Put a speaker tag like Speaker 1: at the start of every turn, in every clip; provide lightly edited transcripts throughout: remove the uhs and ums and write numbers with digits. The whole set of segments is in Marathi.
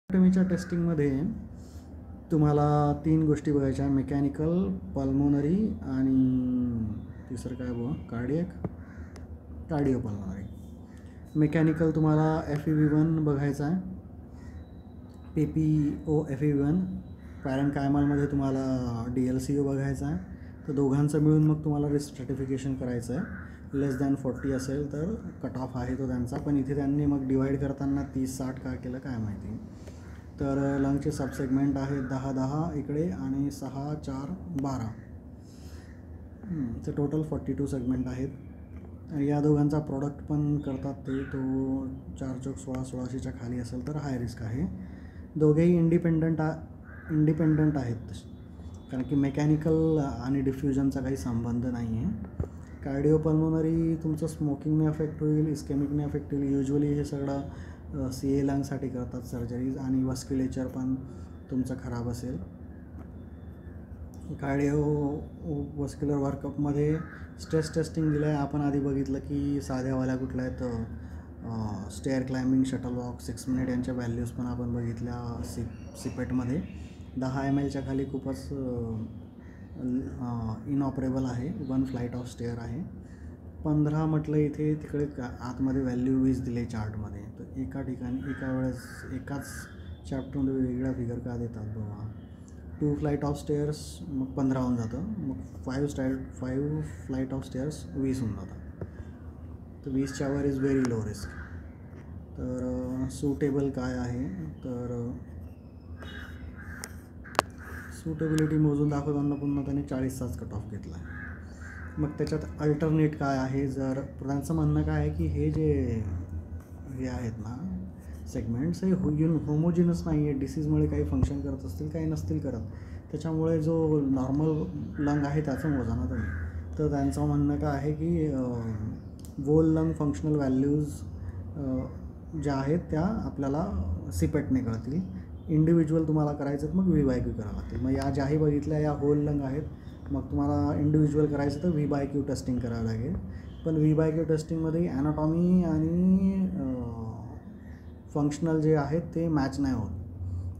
Speaker 1: ॲनाटॉमीच्या टेस्टिंगमध्ये तुम्हाला 3 गोष्टी बघायच्या, मेकॅनिकल, पल्मोनरी आणि तिसरं काय बघा कार्डिओपल्मोनरी. मेकॅनिकल तुम्हाला FEV1 बघायचा आहे, PPO FEV1. पॅरेंकायमलमध्ये तुम्हाला DLCO बघायचा आहे. तर दोघांचं मिळून मग तुम्हाला रिस्क स्ट्रॅटिफिकेशन करायचं आहे. लेस दॅन 40 असेल तर कट ऑफ आहे तो त्यांचा, पण इथे त्यांनी मग डिवाईड करताना 30-60 का केलं काय माहिती. तर लंगचे सबसेगमेंट आहेत 10-10 इकडे आणि 6-4-12. तर टोटल 42 सेगमेंट आहेत. आणि या दोघांचा प्रोडक्ट पण करतात ते, तो 4-16-1600च्या खाली असेल तर हाय रिस्क आहे. दोघेही इंडिपेंडंट आहेत, कारण की मेकॅनिकल आणि डिफ्युजनचा काही संबंध नाही आहे. कार्डिओपल्मोनरी तुमचं स्मोकिंगने अफेक्ट होईल, इस्केमिकने अफेक्ट होईल. युजली हे सगळं CA लंगसाठी करतात सर्जरीज, आणि वस्क्युलेचर पण तुमचं खराब असेल. कार्डिओ वस्क्युलर वर्कअपमध्ये स्ट्रेस टेस्टिंग दिलं आहे. आपण आधी बघितलं की साध्यावाल्या कुठल्या आहेत, stair climbing, shuttle walk, 6 minute यांच्या व्हॅल्यूज पण आपण बघितल्या सिपेटमध्ये. 10 mlच्या खाली खूपच इनऑपरेबल आहे. 1 फ्लाईट ऑफ स्टेअर आहे. 15 म्हटलं इथे, तिकडे आतमध्ये व्हॅल्यू 20 दिले चार्टमध्ये. तर एका ठिकाणी एका वेळेस एकाच चॅप्टरमध्ये वेगवेगळा फिगर का देतात बाबा. 2 फ्लाईट ऑफ स्टेअर्स मग 15 होऊन जातं, मग 5 फ्लाईट ऑफ स्टेअर्स 20 होऊन जातं. तर 20च्या वर इज व्हेरी लो रिस्क. तर सुटेबल काय आहे, तर सुटेबिलिटी मोजून दाखवताना पुन्हा त्याने 40चाच कट ऑफ घेतला आहे. मग त्याच्यात अल्टरनेट काय आहे, जर त्यांचं म्हणणं काय आहे की हे आहेत ना सेगमेंट्स, हे होमोजिनस नाही आहे. डिसीजमुळे काही फंक्शन करत असतील, काही नसतील करत. त्याच्यामुळे जो नॉर्मल लंग आहे त्याचं मोजा ना तुम्ही. तर त्यांचं म्हणणं काय आहे की वोल लंग फंक्शनल व्हॅल्यूज ज्या आहेत त्या आपल्याला सिपेटने कळतील. इंडिव्हिज्युअल तुम्हाला करायचं तर मग VQ करावं लागतील. मग या ज्याही बघितल्या या होल लंग आहेत. मग तुम्हाला इंडिव्हिज्युअल करायचं तर VQ टेस्टिंग करावं लागेल. पण VQ टेस्टिंगमध्ये ॲनाटॉमी आणि फंक्शनल जे आहेत ते मॅच नाही होत,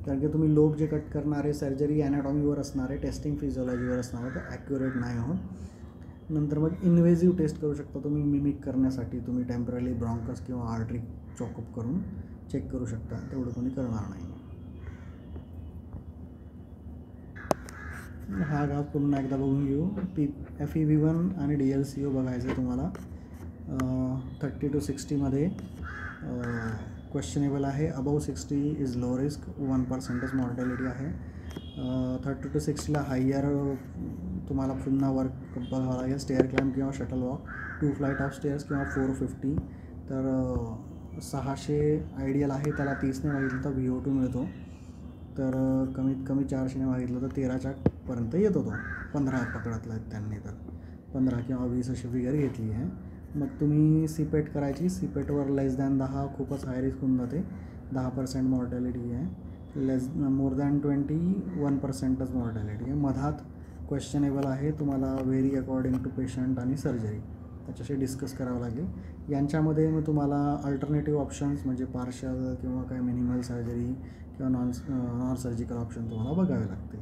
Speaker 1: कारण की तुम्ही लोब जे कट करणारे सर्जरी ॲनाटॉमीवर असणारे, टेस्टिंग फिजिओलॉजीवर असणारे, तर ॲक्युरेट नाही होत. नंतर मग इन्व्हेजिव्ह टेस्ट करू शकता तुम्ही मिमिक करण्यासाठी. तुम्ही टेम्पररी ब्रॉन्कस किंवा आर्टरी चॉकअप करून चेक करू शकता. तेवढं कोणी करणार नाही. हा गाव पुन्हा एकदा बघून घेऊ. FEV1 आणि DLCO बघायचं तुम्हाला. 30 to 60मध्ये क्वेश्चनेबल आहे. Above 60 is low risk, 1% mortality आहे. 30 to 60ला हायर तुम्हाला पुन्हा वर्क बघावं लागेल, स्टेअर क्लाइम्ब किंवा shuttle walk, 2 flight of stairs किंवा 450. तर 600 आयडियल आहे, त्याला 30ने मागितलं तर VO2 मिळतो. तर कमीत कमी 400ने मागितलं तर 13च्या पर्यंत येतो तो. 15 पकडतला आहेत त्यांनी, तर 15 किंवा 20 अशी फिगर घेतली आहे. मग तुम्ही सिपेट करायची. सिपेटवर लेस दॅन 10 खूपच हाय रिस्क होऊन जाते. 10% मॉर्टॅलिटी आहे. मोर दॅन 20 1%च मॉर्टॅलिटी आहे. मधात क्वेश्चनेबल आहे. तुम्हाला व्हेरी अकॉर्डिंग टू पेशंट आणि सर्जरी त्याच्याशी डिस्कस करावं लागेल. यांच्यामध्ये मग तुम्हाला अल्टरनेटिव्ह ऑप्शन्स म्हणजे पार्शल किंवा काय मिनिमल सर्जरी किंवा नॉन सर्जिकल ऑप्शन तुम्हाला बघावे लागतील.